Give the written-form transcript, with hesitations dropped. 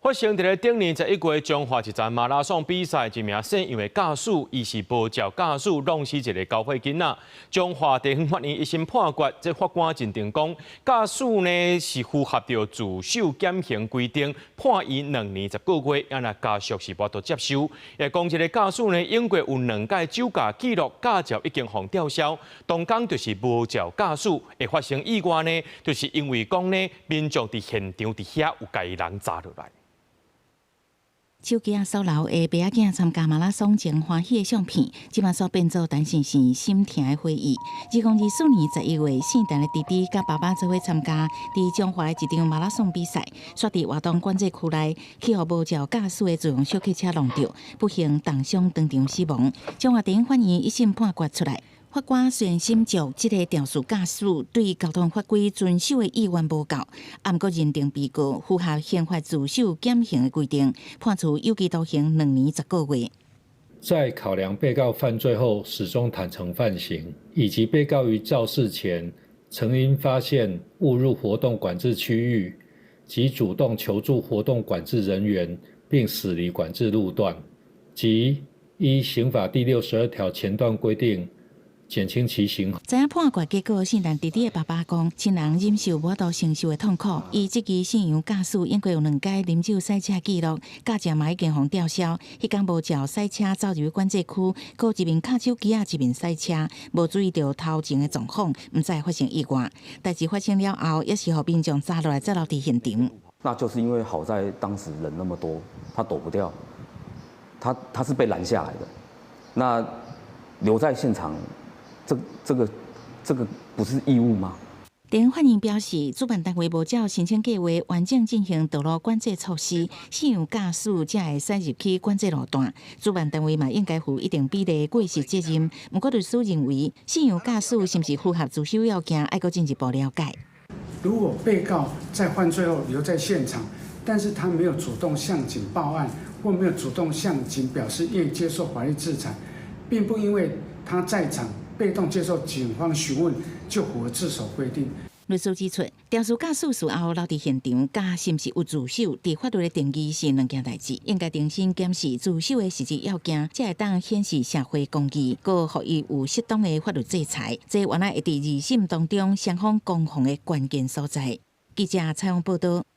發生在頂年11月，中華一站馬拉松比賽，一名姓楊的駕駛，伊是無照駕駛，弄死一個高歲囡仔。中華地方法院一審判決，這法官認定講，駕駛呢是符合着自首減刑規定，判伊2年10個月，也那家屬是無得接受。也講，這個駕駛呢，因過有2屆酒駕記錄，駕照已經互吊銷，當講就是無照駕駛，會發生意外呢，就是因為講呢，民眾佇現場佇遐有家人砸落來。手機啊，掃樓的爸仔囝參加馬拉松前歡喜的相片，即馬所變做單身是心痛的回憶。2024年11月，姓陳的弟弟甲爸爸做伙參加佇中華的一場馬拉松比賽，煞佇活動管制區內，去互無照駕駛的自用小客車弄着，不幸重傷當場死亡。中華地方法院一審判決出來。法官雖然審酌這個肇事駕駛對交通法規遵守的意願無夠，不過認定被告符合憲法自首減刑的規定，判處有期徒刑2年10個月。在考量被告犯罪後始終坦誠犯行，以及被告於肇事前曾因發現誤入活動管制區域及主動求助活動管制人員，並駛離管制路段，及依刑法第62條前段規定，減輕其刑。知影判決結果，姓陳弟弟的爸爸講，親人忍受無度承受的痛苦。伊即支姓楊駕駛因過有2屆飲酒賽車記錄，駕照嘛已經互吊銷。迄天無照賽車走入管制區，佫一面卡手機啊，一面賽車，無注意到頭前的狀況，毋知發生意外。代志發生了後，也是互民眾砸落來，再留佇現場。那就是因為好在當時人那麼多，他躲不掉，他是被攔下來的。那留在現場。這個不是義務嗎？地方法院表示，主辦單位無照申請計劃完整進行道路管制措施，姓楊駕駛才會使入去管制路段。主辦單位嘛應該負一定比例的過失責任。不過律師認為，姓楊駕駛是不是符合自首要件，要再進一步了解。如果被告在犯罪後留在現場，但是他沒有主動向警報案，或沒有主動向警表示願意接受法律制裁，並不因為他在場被動接受警方詢問，就符合自首規定。律師指出，肇事駕駛事後留佇現場，甲是毋是有自首，佇法律的定義是兩件代志，應該重新檢視自首的實質要件，才會當顯示社會公義，佮予伊有適當的法律制裁。這原來會佇二審當中雙方攻防的關鍵所在。記者採訪報道。